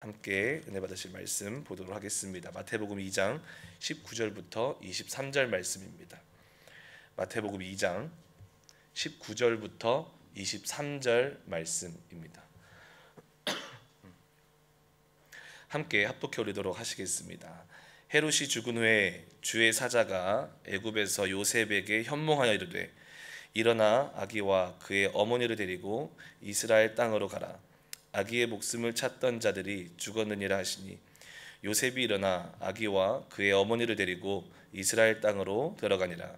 함께 은혜 받으실 말씀 보도록 하겠습니다. 마태복음 2장 19절부터 23절 말씀입니다. 마태복음 2장 19절부터 23절 말씀입니다. 함께 합독해 올리도록 하시겠습니다. 헤롯이 죽은 후에 주의 사자가 애굽에서 요셉에게 현몽하여 이르되 일어나 아기와 그의 어머니를 데리고 이스라엘 땅으로 가라. 아기의 목숨을 찾던 자들이 죽었느니라 하시니 요셉이 일어나 아기와 그의 어머니를 데리고 이스라엘 땅으로 들어가니라.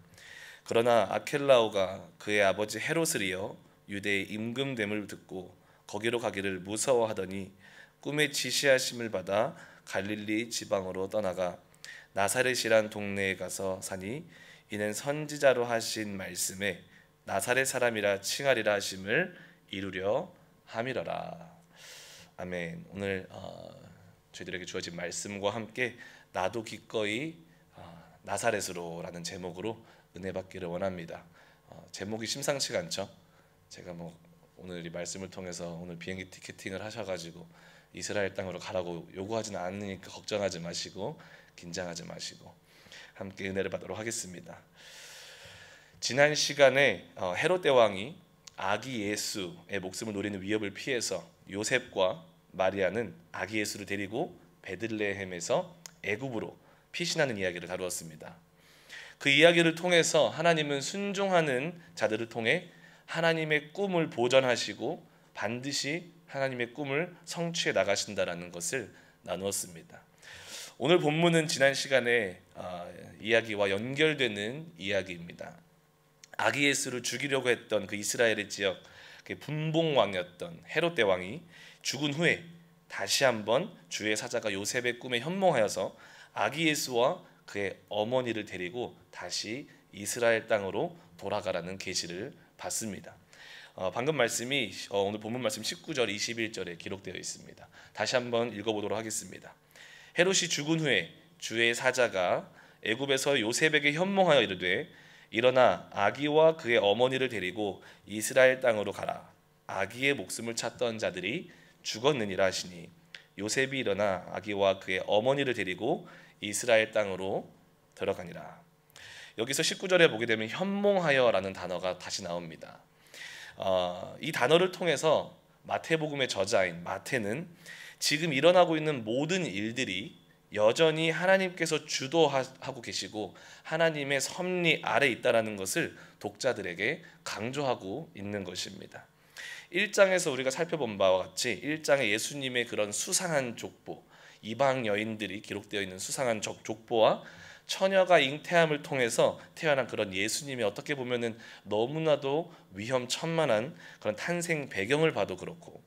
그러나 아켈라오가 그의 아버지 헤롯을 이어 유대의 임금됨을 듣고 거기로 가기를 무서워하더니 꿈에 지시하심을 받아 갈릴리 지방으로 떠나가 나사렛이란 동네에 가서 사니 이는 선지자로 하신 말씀에 나사렛 사람이라 칭하리라 하심을 이루려 함이러라. 아멘. 오늘 저희들에게 주어진 말씀과 함께 나도 기꺼이 나사렛으로라는 제목으로 은혜 받기를 원합니다. 제목이 심상치가 않죠. 제가 오늘 이 말씀을 통해서 오늘 비행기 티켓팅을 하셔가지고 이스라엘 땅으로 가라고 요구하지는 않으니까 걱정하지 마시고 긴장하지 마시고 함께 은혜를 받도록 하겠습니다. 지난 시간에 헤롯 대왕이 아기 예수의 목숨을 노리는 위협을 피해서 요셉과 마리아는 아기 예수를 데리고 베들레헴에서 애굽으로 피신하는 이야기를 다루었습니다. 그 이야기를 통해서 하나님은 순종하는 자들을 통해 하나님의 꿈을 보전하시고 반드시 하나님의 꿈을 성취해 나가신다라는 것을 나누었습니다. 오늘 본문은 지난 시간에 이야기와 연결되는 이야기입니다. 아기 예수를 죽이려고 했던 그 이스라엘의 지역 분봉왕이었던 헤롯 대왕이 죽은 후에 다시 한번 주의 사자가 요셉의 꿈에 현몽하여서 아기 예수와 그의 어머니를 데리고 다시 이스라엘 땅으로 돌아가라는 계시를 받습니다. 방금 말씀이 오늘 본문 말씀 19절 21절에 기록되어 있습니다. 다시 한번 읽어보도록 하겠습니다. 헤롯이 죽은 후에 주의 사자가 애굽에서 요셉에게 현몽하여 이르되 일어나 아기와 그의 어머니를 데리고 이스라엘 땅으로 가라. 아기의 목숨을 찾던 자들이 죽었느니라 하시니 요셉이 일어나 아기와 그의 어머니를 데리고 이스라엘 땅으로 들어가니라. 여기서 19절에 보게 되면 현몽하여라는 단어가 다시 나옵니다. 이 단어를 통해서 마태복음의 저자인 마태는 지금 일어나고 있는 모든 일들이 여전히 하나님께서 주도하고 계시고 하나님의 섭리 아래 있다라는 것을 독자들에게 강조하고 있는 것입니다. 1장에서 우리가 살펴본 바와 같이 1장에 예수님의 그런 수상한 족보, 이방 여인들이 기록되어 있는 수상한 족보와 처녀가 잉태함을 통해서 태어난 그런 예수님의 어떻게 보면은 너무나도 위험천만한 그런 탄생 배경을 봐도 그렇고,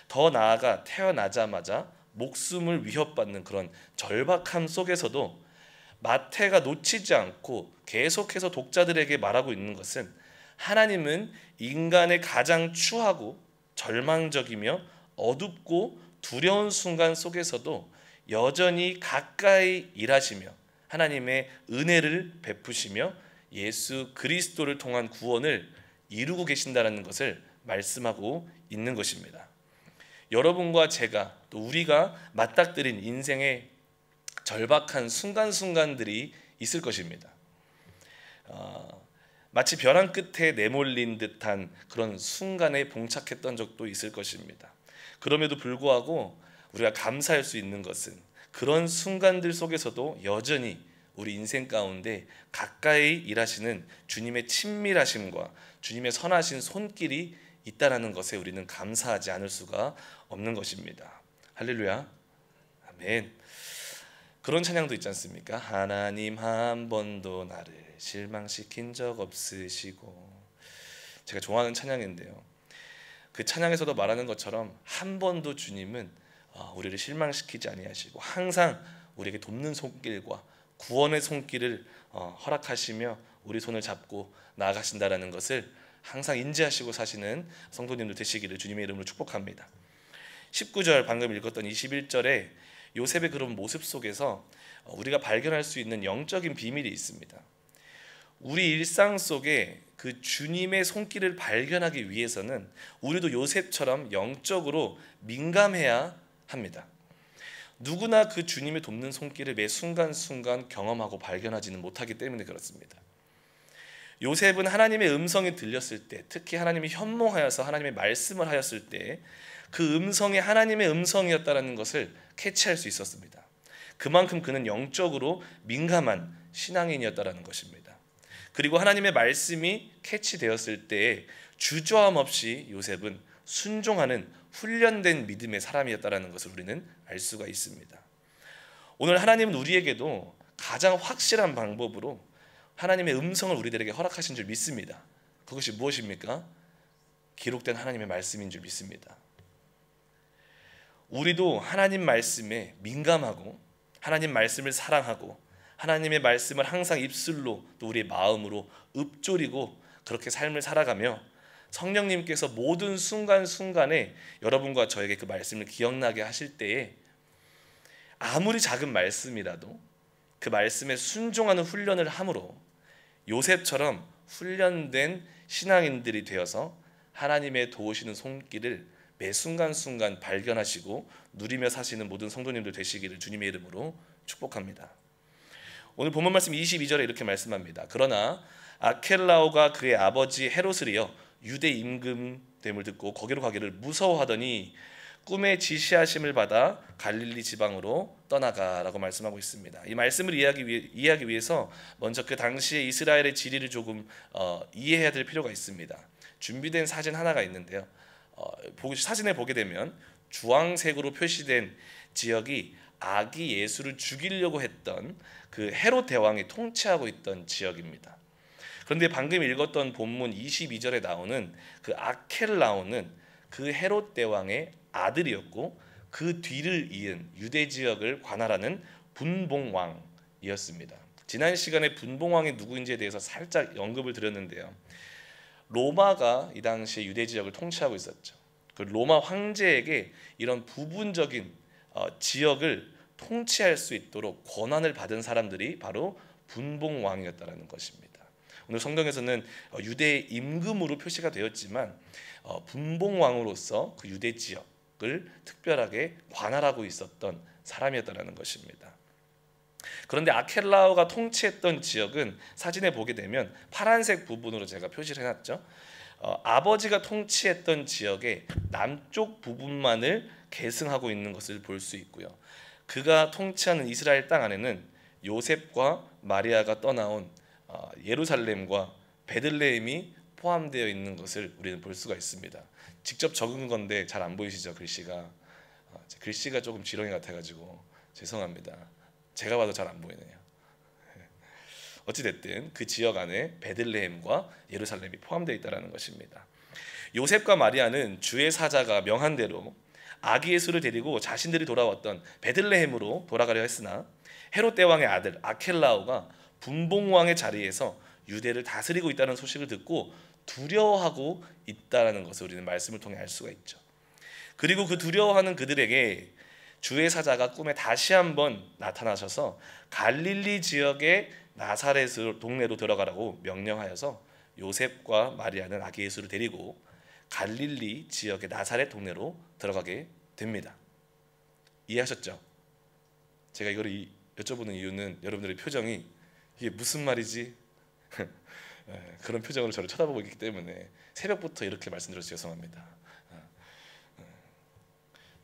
더 나아가 태어나자마자 목숨을 위협받는 그런 절박함 속에서도 마태가 놓치지 않고 계속해서 독자들에게 말하고 있는 것은 하나님은 인간의 가장 추하고 절망적이며 어둡고 두려운 순간 속에서도 여전히 가까이 일하시며 하나님의 은혜를 베푸시며 예수 그리스도를 통한 구원을 이루고 계신다는 것을 말씀하고 있는 것입니다. 여러분과 제가 또 우리가 맞닥뜨린 인생의 절박한 순간순간들이 있을 것입니다. 마치 벼랑 끝에 내몰린 듯한 그런 순간에 봉착했던 적도 있을 것입니다. 그럼에도 불구하고 우리가 감사할 수 있는 것은 그런 순간들 속에서도 여전히 우리 인생 가운데 가까이 일하시는 주님의 친밀하심과 주님의 선하신 손길이 있다라는 것에 우리는 감사하지 않을 수가 없는 것입니다. 할렐루야, 아멘. 그런 찬양도 있지 않습니까? 하나님 한 번도 나를 실망시킨 적 없으시고. 제가 좋아하는 찬양인데요, 그 찬양에서도 말하는 것처럼 한 번도 주님은 우리를 실망시키지 아니하시고 항상 우리에게 돕는 손길과 구원의 손길을 허락하시며 우리 손을 잡고 나아가신다라는 것을 항상 인지하시고 사시는 성도님들 되시기를 주님의 이름으로 축복합니다. 19절 방금 읽었던 21절에 요셉의 그런 모습 속에서 우리가 발견할 수 있는 영적인 비밀이 있습니다. 우리 일상 속에 그 주님의 손길을 발견하기 위해서는 우리도 요셉처럼 영적으로 민감해야 합니다. 누구나 그 주님의 돕는 손길을 매 순간순간 경험하고 발견하지는 못하기 때문에 그렇습니다. 요셉은 하나님의 음성이 들렸을 때, 특히 하나님이 현몽하여서 하나님의 말씀을 하였을 때 그 음성이 하나님의 음성이었다는 것을 캐치할 수 있었습니다. 그만큼 그는 영적으로 민감한 신앙인이었다는 것입니다. 그리고 하나님의 말씀이 캐치되었을 때 주저함 없이 요셉은 순종하는 훈련된 믿음의 사람이었다는 것을 우리는 알 수가 있습니다. 오늘 하나님은 우리에게도 가장 확실한 방법으로 하나님의 음성을 우리들에게 허락하신 줄 믿습니다. 그것이 무엇입니까? 기록된 하나님의 말씀인 줄 믿습니다. 우리도 하나님 말씀에 민감하고 하나님 말씀을 사랑하고 하나님의 말씀을 항상 입술로 또 우리의 마음으로 읊조리고 그렇게 삶을 살아가며 성령님께서 모든 순간순간에 여러분과 저에게 그 말씀을 기억나게 하실 때에 아무리 작은 말씀이라도 그 말씀에 순종하는 훈련을 함으로 요셉처럼 훈련된 신앙인들이 되어서 하나님의 도우시는 손길을 매 순간순간 발견하시고 누리며 사시는 모든 성도님들 되시기를 주님의 이름으로 축복합니다. 오늘 본문 말씀 22절에 이렇게 말씀합니다. 그러나 아켈라오가 그의 아버지 헤롯을이여 유대 임금됨을 듣고 거기로 가기를 무서워하더니 꿈에 지시하심을 받아 갈릴리 지방으로 떠나가라고 말씀하고 있습니다. 이 말씀을 이해하기 위해서 먼저 그 당시의 이스라엘의 지리를 조금 이해해야 될 필요가 있습니다. 준비된 사진 하나가 있는데요. 사진에 보게 되면 주황색으로 표시된 지역이 아기 예수를 죽이려고 했던 그 헤롯 대왕이 통치하고 있던 지역입니다. 그런데 방금 읽었던 본문 22절에 나오는 그 아켈라오는 그 헤롯 대왕의 아들이었고 그 뒤를 이은 유대 지역을 관할하는 분봉왕이었습니다. 지난 시간에 분봉왕이 누구인지에 대해서 살짝 언급을 드렸는데요. 로마가 이 당시에 유대 지역을 통치하고 있었죠. 그 로마 황제에게 이런 부분적인 지역을 통치할 수 있도록 권한을 받은 사람들이 바로 분봉왕이었다는 것입니다. 오늘 성경에서는 유대 임금으로 표시가 되었지만 분봉왕으로서 그 유대 지역을 특별하게 관할하고 있었던 사람이었다는 것입니다. 그런데 아켈라오가 통치했던 지역은 사진에 보게 되면 파란색 부분으로 제가 표시를 해놨죠. 아버지가 통치했던 지역의 남쪽 부분만을 계승하고 있는 것을 볼 수 있고요. 그가 통치하는 이스라엘 땅 안에는 요셉과 마리아가 떠나온 예루살렘과 베들레헴이 포함되어 있는 것을 우리는 볼 수가 있습니다. 직접 적은 건데 잘 안 보이시죠? 글씨가 조금 지렁이 같아가지고 죄송합니다. 제가 봐도 잘 안 보이네요. 어찌됐든 그 지역 안에 베들레헴과 예루살렘이 포함되어 있다는 것입니다. 요셉과 마리아는 주의 사자가 명한 대로 아기 예수를 데리고 자신들이 돌아왔던 베들레헴으로 돌아가려 했으나 헤롯 대왕의 아들 아켈라오가 분봉왕의 자리에서 유대를 다스리고 있다는 소식을 듣고 두려워하고 있다는 것을 우리는 말씀을 통해 알 수가 있죠. 그리고 그 두려워하는 그들에게 주의 사자가 꿈에 다시 한번 나타나셔서 갈릴리 지역의 나사렛 동네로 들어가라고 명령하여서 요셉과 마리아는 아기 예수를 데리고 갈릴리 지역의 나사렛 동네로 들어가게 됩니다. 이해하셨죠? 제가 이걸 여쭤보는 이유는 여러분들의 표정이 이게 무슨 말이지? 그런 표정으로 저를 쳐다보고 있기 때문에 새벽부터 이렇게 말씀드려서 죄송합니다.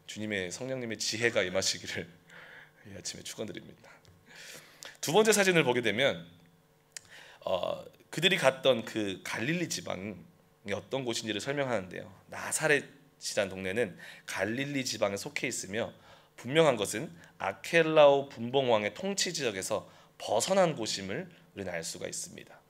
주님의 성령님의 지혜가 임하시기를 이 아침에 축원드립니다. 두 번째 사진을 보게 되면 그들이 갔던 그 갈릴리 지방이 어떤 곳인지를 설명하는데요. 나사렛이라는 동네는 갈릴리 지방에 속해 있으며 분명한 것은 아켈라오 분봉왕의 통치 지역에서 벗어난 곳임을 우리는 알 수가 있습니다.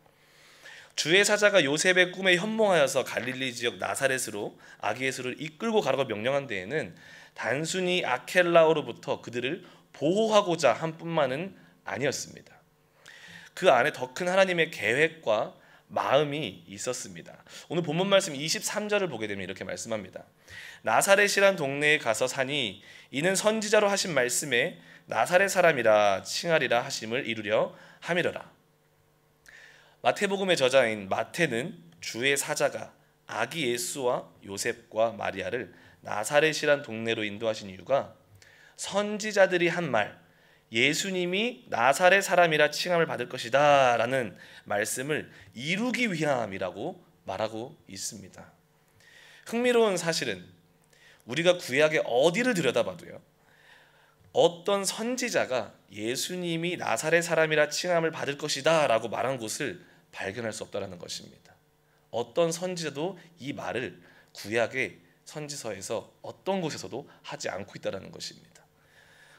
주의 사자가 요셉의 꿈에 현몽하여서 갈릴리 지역 나사렛으로 아기 예수를 이끌고 가라고 명령한 데에는 단순히 아켈라오로부터 그들을 보호하고자 한 뿐만은 아니었습니다. 그 안에 더 큰 하나님의 계획과 마음이 있었습니다. 오늘 본문 말씀 23절을 보게 되면 이렇게 말씀합니다. 나사렛이란 동네에 가서 사니 이는 선지자로 하신 말씀에 나사렛 사람이라 칭하리라 하심을 이루려 함이러라. 마태복음의 저자인 마태는 주의 사자가 아기 예수와 요셉과 마리아를 나사렛이란 동네로 인도하신 이유가 선지자들이 한 말, 예수님이 나사렛 사람이라 칭함을 받을 것이다 라는 말씀을 이루기 위함이라고 말하고 있습니다. 흥미로운 사실은 우리가 구약의 어디를 들여다봐도요, 어떤 선지자가 예수님이 나사렛 사람이라 칭함을 받을 것이다 라고 말한 곳을 발견할 수 없다는 것입니다. 어떤 선지자도 이 말을 구약의 선지서에서 어떤 곳에서도 하지 않고 있다는 것입니다.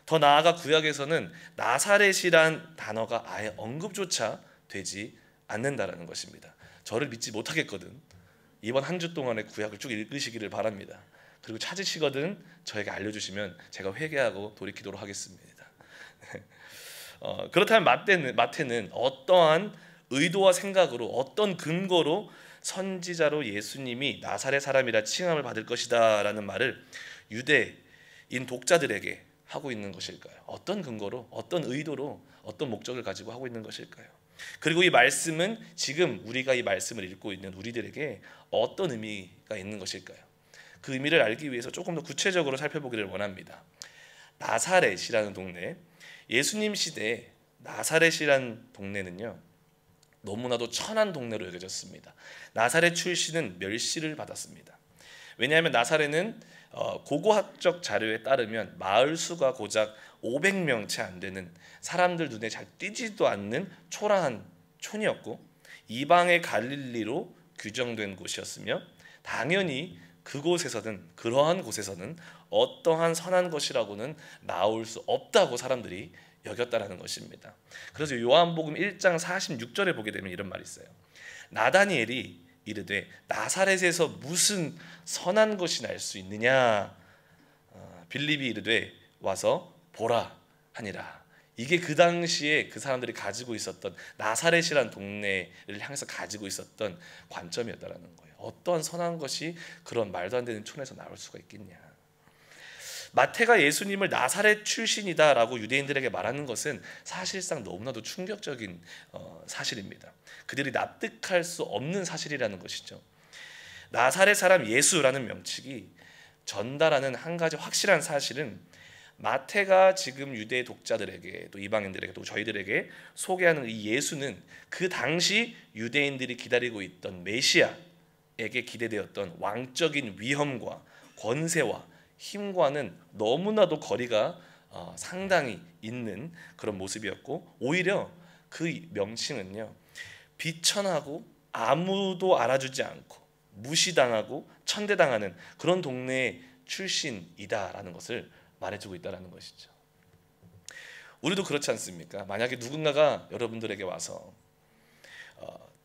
더 나아가 구약에서는 나사렛이란 단어가 아예 언급조차 되지 않는다는 것입니다. 저를 믿지 못하겠거든 이번 한 주 동안의 구약을 쭉 읽으시기를 바랍니다. 그리고 찾으시거든 저에게 알려주시면 제가 회개하고 돌이키도록 하겠습니다. 그렇다면 마태는 어떠한 의도와 생각으로, 어떤 근거로 선지자로 예수님이 나사렛 사람이라 칭함을 받을 것이다 라는 말을 유대인 독자들에게 하고 있는 것일까요? 어떤 근거로, 어떤 의도로, 어떤 목적을 가지고 하고 있는 것일까요? 그리고 이 말씀은 지금 우리가 이 말씀을 읽고 있는 우리들에게 어떤 의미가 있는 것일까요? 그 의미를 알기 위해서 조금 더 구체적으로 살펴보기를 원합니다. 나사렛이라는 동네, 예수님 시대에 나사렛이라는 동네는요, 너무나도 천한 동네로 여겨졌습니다. 나사렛 출신은 멸시를 받았습니다. 왜냐하면 나사렛은 고고학적 자료에 따르면 마을 수가 고작 500명 채 안 되는, 사람들 눈에 잘 띄지도 않는 초라한 촌이었고, 이방의 갈릴리로 규정된 곳이었으며, 당연히 그러한 곳에서는 어떠한 선한 것이라고는 나올 수 없다고 사람들이 여겼다라는 것입니다. 그래서 요한복음 1장 46절에 보게 되면 이런 말이 있어요. 나다니엘이 이르되 나사렛에서 무슨 선한 것이 날 수 있느냐, 빌립이 이르되 와서 보라 하니라. 이게 그 당시에 그 사람들이 가지고 있었던, 나사렛이란 동네를 향해서 가지고 있었던 관점이었다라는 거예요. 어떠한 선한 것이 그런 말도 안 되는 촌에서 나올 수가 있겠냐. 마태가 예수님을 나사렛 출신이다라고 유대인들에게 말하는 것은 사실상 너무나도 충격적인 사실입니다. 그들이 납득할 수 없는 사실이라는 것이죠. 나사렛 사람 예수라는 명칭이 전달하는 한 가지 확실한 사실은, 마태가 지금 유대 독자들에게, 또 이방인들에게, 또 저희들에게 소개하는 이 예수는 그 당시 유대인들이 기다리고 있던 메시아에게 기대되었던 왕적인 위엄과 권세와 힘과는 너무나도 거리가 상당히 있는 그런 모습이었고, 오히려 그 명칭은요, 비천하고 아무도 알아주지 않고 무시당하고 천대당하는 그런 동네의 출신이다라는 것을 말해주고 있다는 것이죠. 우리도 그렇지 않습니까? 만약에 누군가가 여러분들에게 와서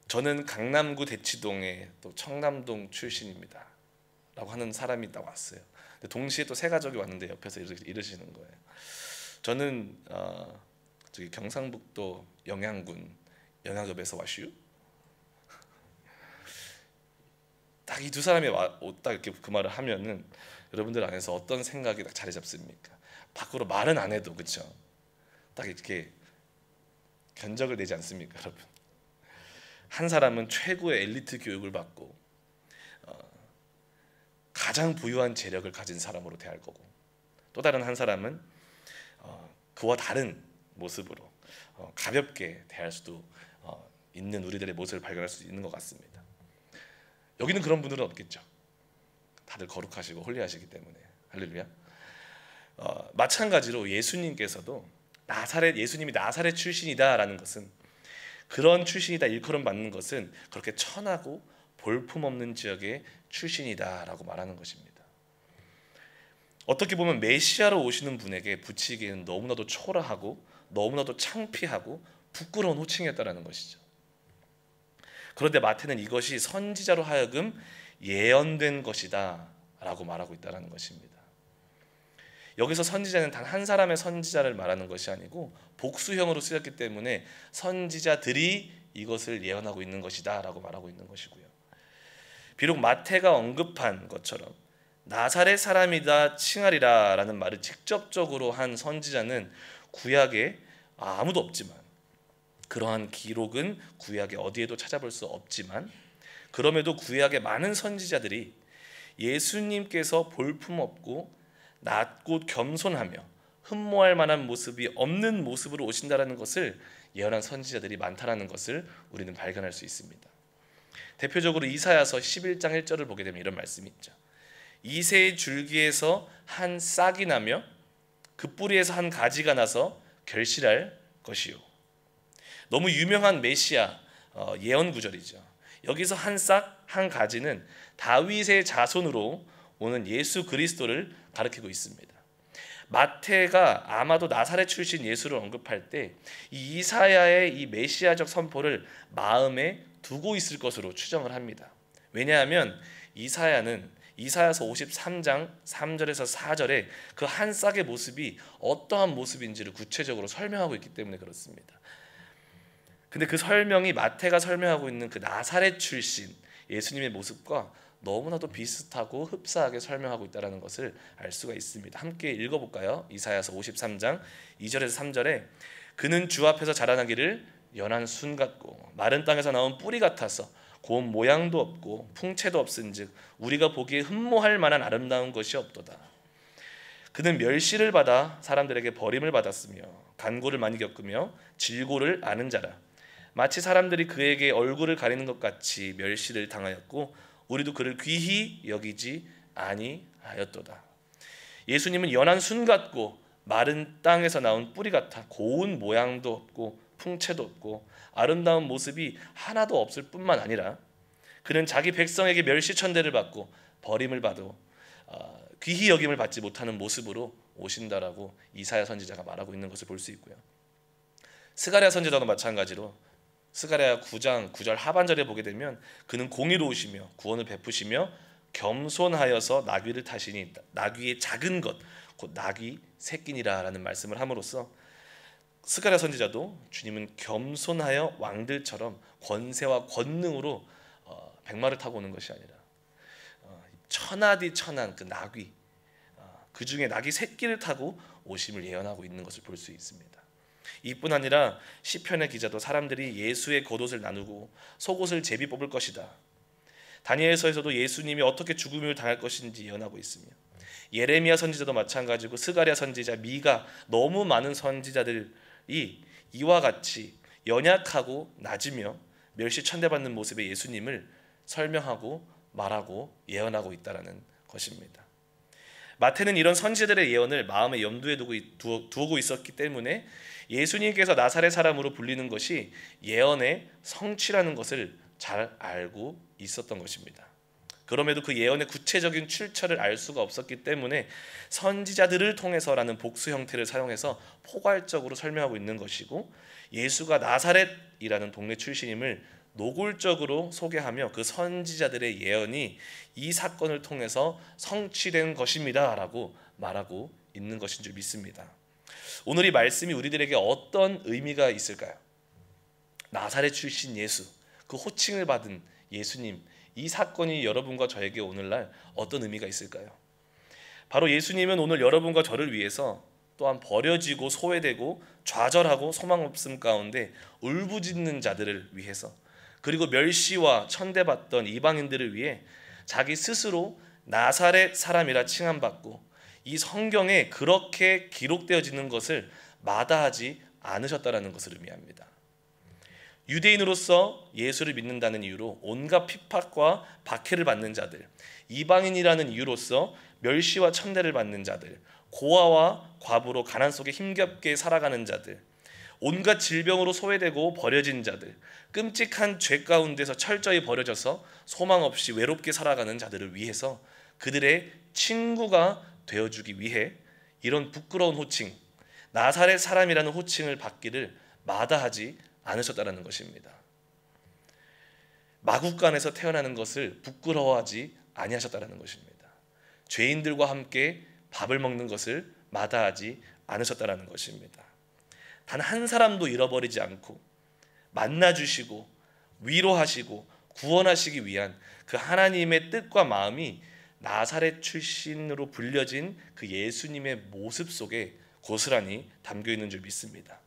저는 강남구 대치동의 또 청남동 출신입니다 라고 하는 사람이 딱 왔어요. 동시에 또 세 가족이 왔는데 옆에서 이러시는 거예요. 저는 저기 경상북도 영양군 영양읍에서 왔슈. 딱 이 두 사람이 딱 이렇게 그 말을 하면은 여러분들 안에서 어떤 생각이 딱 자리 잡습니까? 밖으로 말은 안 해도 그렇죠. 딱 이렇게 견적을 내지 않습니까, 여러분? 한 사람은 최고의 엘리트 교육을 받고 가장 부유한 재력을 가진 사람으로 대할 거고, 또 다른 한 사람은 그와 다른 모습으로 가볍게 대할 수도 있는 우리들의 모습을 발견할 수 있는 것 같습니다. 여기는 그런 분들은 없겠죠. 다들 거룩하시고 홀리하시기 때문에. 할렐루야. 마찬가지로 예수님께서도 예수님이 나사렛 출신이다라는 것은, 그런 출신이다 일컬음 받는 것은 그렇게 천하고 볼품없는 지역의 출신이다라고 말하는 것입니다. 어떻게 보면 메시아로 오시는 분에게 붙이기에는 너무나도 초라하고 너무나도 창피하고 부끄러운 호칭이었다라는 것이죠. 그런데 마태는 이것이 선지자로 하여금 예언된 것이다 라고 말하고 있다는 것입니다. 여기서 선지자는 단 한 사람의 선지자를 말하는 것이 아니고 복수형으로 쓰였기 때문에 선지자들이 이것을 예언하고 있는 것이다 라고 말하고 있는 것이고요. 비록 마태가 언급한 것처럼 나사렛 사람이다 칭하리라 라는 말을 직접적으로 한 선지자는 구약에 아무도 없지만, 그러한 기록은 구약에 어디에도 찾아볼 수 없지만, 그럼에도 구약의 많은 선지자들이 예수님께서 볼품없고 낮고 겸손하며 흠모할 만한 모습이 없는 모습으로 오신다라는 것을 예언한 선지자들이 많다라는 것을 우리는 발견할 수 있습니다. 대표적으로 이사야서 11장 1절을 보게 되면 이런 말씀이 있죠. 이새의 줄기에서 한 싹이 나며 그 뿌리에서 한 가지가 나서 결실할 것이요. 너무 유명한 메시아 예언 구절이죠. 여기서 한 싹, 한 가지는 다윗의 자손으로 오는 예수 그리스도를 가리키고 있습니다. 마태가 아마도 나사렛 출신 예수를 언급할 때 이 이사야의 이 메시아적 선포를 마음에 두고 있을 것으로 추정을 합니다. 왜냐하면 이사야는 이사야서 53장 3절에서 4절에 그 한 싹의 모습이 어떠한 모습인지를 구체적으로 설명하고 있기 때문에 그렇습니다. 근데 그 설명이 마태가 설명하고 있는 그 나사렛 출신 예수님의 모습과 너무나도 비슷하고 흡사하게 설명하고 있다는 것을 알 수가 있습니다. 함께 읽어볼까요? 이사야서 53장 2절에서 3절에 그는 주 앞에서 자라나기를 연한 순 같고 마른 땅에서 나온 뿌리 같아서 고운 모양도 없고 풍채도 없은즉 우리가 보기에 흠모할 만한 아름다운 것이 없도다. 그는 멸시를 받아 사람들에게 버림을 받았으며 간고를 많이 겪으며 질고를 아는 자라. 마치 사람들이 그에게 얼굴을 가리는 것 같이 멸시를 당하였고 우리도 그를 귀히 여기지 아니하였도다. 예수님은 연한 순 같고 마른 땅에서 나온 뿌리 같아 고운 모양도 없고 풍채도 없고 아름다운 모습이 하나도 없을 뿐만 아니라 그는 자기 백성에게 멸시천대를 받고 버림을 받고 귀히 여김을 받지 못하는 모습으로 오신다라고 이사야 선지자가 말하고 있는 것을 볼 수 있고요. 스가랴 선지자도 마찬가지로 스가랴 9장 9절 하반절에 보게 되면 그는 공의로우시며 구원을 베푸시며 겸손하여서 나귀를 타시니 나귀의 작은 것 곧 나귀 새끼니라라는 말씀을 함으로써 스가랴 선지자도 주님은 겸손하여 왕들처럼 권세와 권능으로 백마를 타고 오는 것이 아니라 천하디 천한 그 나귀 그 중에 나귀 새끼를 타고 오심을 예언하고 있는 것을 볼 수 있습니다. 이뿐 아니라 시편의 기자도 사람들이 예수의 겉옷을 나누고 속옷을 제비 뽑을 것이다. 다니엘서에서도 예수님이 어떻게 죽음을 당할 것인지 예언하고 있으며 예레미야 선지자도 마찬가지고 스가랴 선지자 미가 너무 많은 선지자들이 이와 같이 연약하고 낮으며 멸시천대받는 모습의 예수님을 설명하고 말하고 예언하고 있다는 것입니다. 마태는 이런 선지자들의 예언을 마음의 염두에 두고 있었기 때문에 예수님께서 나사렛 사람으로 불리는 것이 예언의 성취라는 것을 잘 알고 있었던 것입니다. 그럼에도 그 예언의 구체적인 출처를 알 수가 없었기 때문에 선지자들을 통해서라는 복수 형태를 사용해서 포괄적으로 설명하고 있는 것이고 예수가 나사렛이라는 동네 출신임을 노골적으로 소개하며 그 선지자들의 예언이 이 사건을 통해서 성취된 것입니다 라고 말하고 있는 것인 줄 믿습니다. 오늘 이 말씀이 우리들에게 어떤 의미가 있을까요? 나사렛 출신 예수, 그 호칭을 받은 예수님, 이 사건이 여러분과 저에게 오늘날 어떤 의미가 있을까요? 바로 예수님은 오늘 여러분과 저를 위해서 또한 버려지고 소외되고 좌절하고 소망 없음 가운데 울부짖는 자들을 위해서 그리고 멸시와 천대받던 이방인들을 위해 자기 스스로 나사렛 사람이라 칭함받고 이 성경에 그렇게 기록되어지는 것을 마다하지 않으셨다라는 것을 의미합니다. 유대인으로서 예수를 믿는다는 이유로 온갖 핍박과 박해를 받는 자들, 이방인이라는 이유로서 멸시와 천대를 받는 자들, 고아와 과부로 가난 속에 힘겹게 살아가는 자들, 온갖 질병으로 소외되고 버려진 자들, 끔찍한 죄 가운데서 철저히 버려져서 소망 없이 외롭게 살아가는 자들을 위해서 그들의 친구가 되어주기 위해 이런 부끄러운 호칭, 나사렛 사람이라는 호칭을 받기를 마다하지 않으셨다는 것입니다. 마국간에서 태어나는 것을 부끄러워하지 아니하셨다는 것입니다. 죄인들과 함께 밥을 먹는 것을 마다하지 않으셨다는 것입니다. 단 한 사람도 잃어버리지 않고 만나주시고 위로하시고 구원하시기 위한 그 하나님의 뜻과 마음이 나사렛 출신으로 불려진 그 예수님의 모습 속에 고스란히 담겨 있는 줄 믿습니다.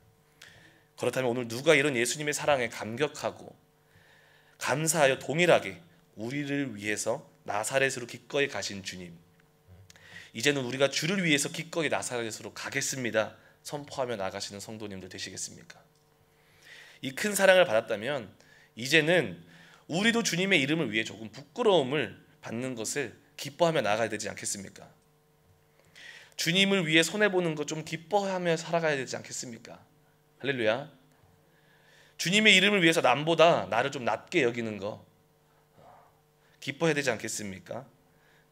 그렇다면 오늘 누가 이런 예수님의 사랑에 감격하고 감사하여 동일하게 우리를 위해서 나사렛으로 기꺼이 가신 주님, 이제는 우리가 주를 위해서 기꺼이 나사렛으로 가겠습니다 선포하며 나가시는 성도님들 되시겠습니까? 이 큰 사랑을 받았다면 이제는 우리도 주님의 이름을 위해 조금 부끄러움을 받는 것을 기뻐하며 나가야 되지 않겠습니까? 주님을 위해 손해보는 것 좀 기뻐하며 살아가야 되지 않겠습니까? 할렐루야. 주님의 이름을 위해서 남보다 나를 좀 낮게 여기는 거 기뻐해야 되지 않겠습니까?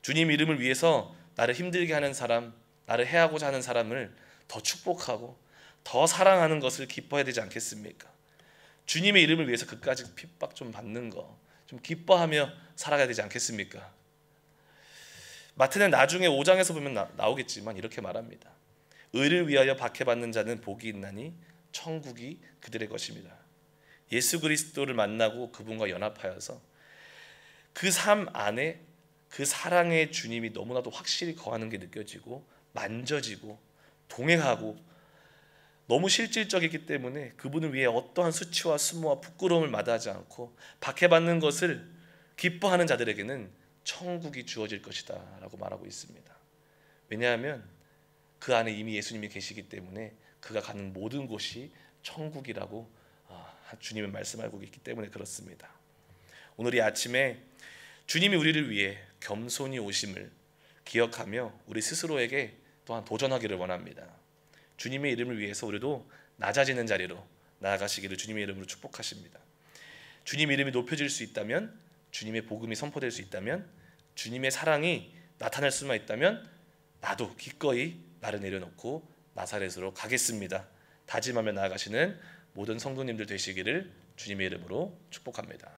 주님 이름을 위해서 나를 힘들게 하는 사람, 나를 해하고자 하는 사람을 더 축복하고 더 사랑하는 것을 기뻐해야 되지 않겠습니까? 주님의 이름을 위해서 그까지 핍박 좀 받는 거 좀 기뻐하며 살아가야 되지 않겠습니까? 마태는 나중에 5장에서 보면 나오겠지만 이렇게 말합니다. 의를 위하여 박해받는 자는 복이 있나니 천국이 그들의 것입니다. 예수 그리스도를 만나고 그분과 연합하여서 그 삶 안에 그 사랑의 주님이 너무나도 확실히 거하는 게 느껴지고 만져지고 동행하고 너무 실질적이기 때문에 그분을 위해 어떠한 수치와 수모와 부끄러움을 마다하지 않고 박해받는 것을 기뻐하는 자들에게는 천국이 주어질 것이다 라고 말하고 있습니다. 왜냐하면 그 안에 이미 예수님이 계시기 때문에 그가 가는 모든 곳이 천국이라고 주님은 말씀하고 있기 때문에 그렇습니다. 오늘 이 아침에 주님이 우리를 위해 겸손히 오심을 기억하며 우리 스스로에게 또한 도전하기를 원합니다. 주님의 이름을 위해서 우리도 낮아지는 자리로 나아가시기를 주님의 이름으로 축복하십니다. 주님 이름이 높여질 수 있다면, 주님의 복음이 선포될 수 있다면, 주님의 사랑이 나타날 수만 있다면 나도 기꺼이 나를 내려놓고 나사렛으로 가겠습니다 다짐하며 나아가시는 모든 성도님들 되시기를 주님의 이름으로 축복합니다.